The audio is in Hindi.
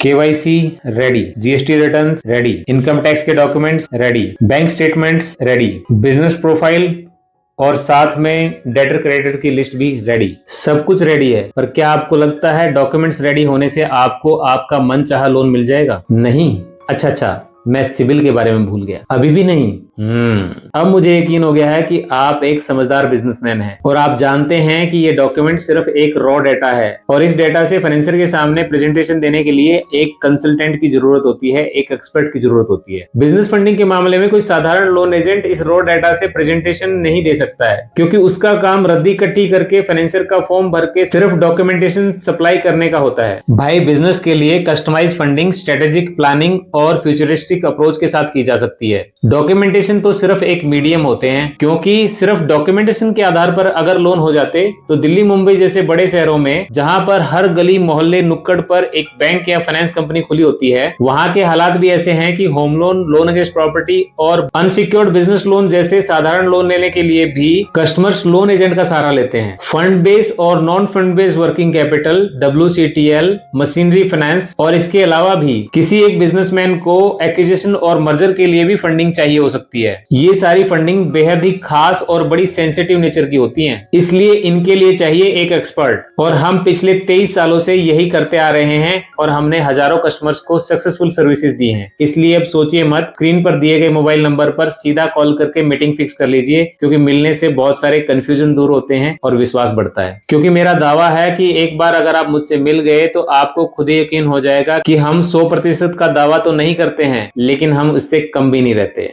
KYC ready, GST returns ready, income tax के documents ready, bank statements ready, business profile और साथ में डेटर क्रेडिटर की लिस्ट भी रेडी। सब कुछ रेडी है, पर क्या आपको लगता है डॉक्यूमेंट्स रेडी होने से आपको आपका मनचाहा लोन मिल जाएगा? नहीं। अच्छा, मैं सिविल के बारे में भूल गया। अभी भी नहीं। अब मुझे यकीन हो गया है कि आप एक समझदार बिजनेसमैन हैं और आप जानते हैं कि ये डॉक्यूमेंट सिर्फ एक रॉ डेटा है और इस डेटा से फाइनेंसर के सामने प्रेजेंटेशन देने के लिए एक कंसल्टेंट की जरूरत होती है, एक एक्सपर्ट की जरूरत होती है। बिजनेस फंडिंग के मामले में कोई साधारण लोन एजेंट इस रॉ डेटा से प्रेजेंटेशन नहीं दे सकता है, क्योंकि उसका काम रद्दी इकट्ठी करके फाइनेंसर का फॉर्म भर के सिर्फ डॉक्यूमेंटेशन सप्लाई करने का होता है। भाई, बिजनेस के लिए कस्टमाइज फंडिंग, स्ट्रेटेजिक प्लानिंग और फ्यूचरिस्टिक अप्रोच के साथ की जा सकती है। डॉक्यूमेंटेशन तो सिर्फ एक मीडियम होते हैं, क्योंकि सिर्फ डॉक्यूमेंटेशन के आधार पर अगर लोन हो जाते तो दिल्ली, मुंबई जैसे बड़े शहरों में, जहां पर हर गली मोहल्ले नुक्कड़ पर एक बैंक या फाइनेंस कंपनी खुली होती है, वहां के हालात भी ऐसे हैं कि home loan, loan against property और अनसिक्योर्ड बिजनेस लोन जैसे साधारण लोन लेने के लिए भी कस्टमर्स लोन एजेंट का सहारा लेते हैं। फंड बेस और non fund base working capital, WCTL, machinery finance और इसके अलावा भी किसी एक बिजनेसमैन को एक्विजिशन और मर्जर के लिए भी फंडिंग चाहिए हो सकती है। ये सारी फंडिंग बेहद ही खास और बड़ी सेंसिटिव नेचर की होती हैं, इसलिए इनके लिए चाहिए एक एक्सपर्ट, और हम पिछले 23 सालों से यही करते आ रहे हैं और हमने हजारों कस्टमर्स को सक्सेसफुल सर्विसेज दी हैं। इसलिए अब सोचिए मत, स्क्रीन पर दिए गए मोबाइल नंबर पर सीधा कॉल करके मीटिंग फिक्स कर लीजिए, क्योंकि मिलने से बहुत सारे कंफ्यूजन दूर होते हैं और विश्वास बढ़ता है। क्योंकि मेरा दावा है कि एक बार अगर आप मुझसे मिल गए तो आपको खुद ही यकीन हो जाएगा कि हम 100% का दावा तो नहीं करते हैं, लेकिन हम उससे कम भी नहीं रहते।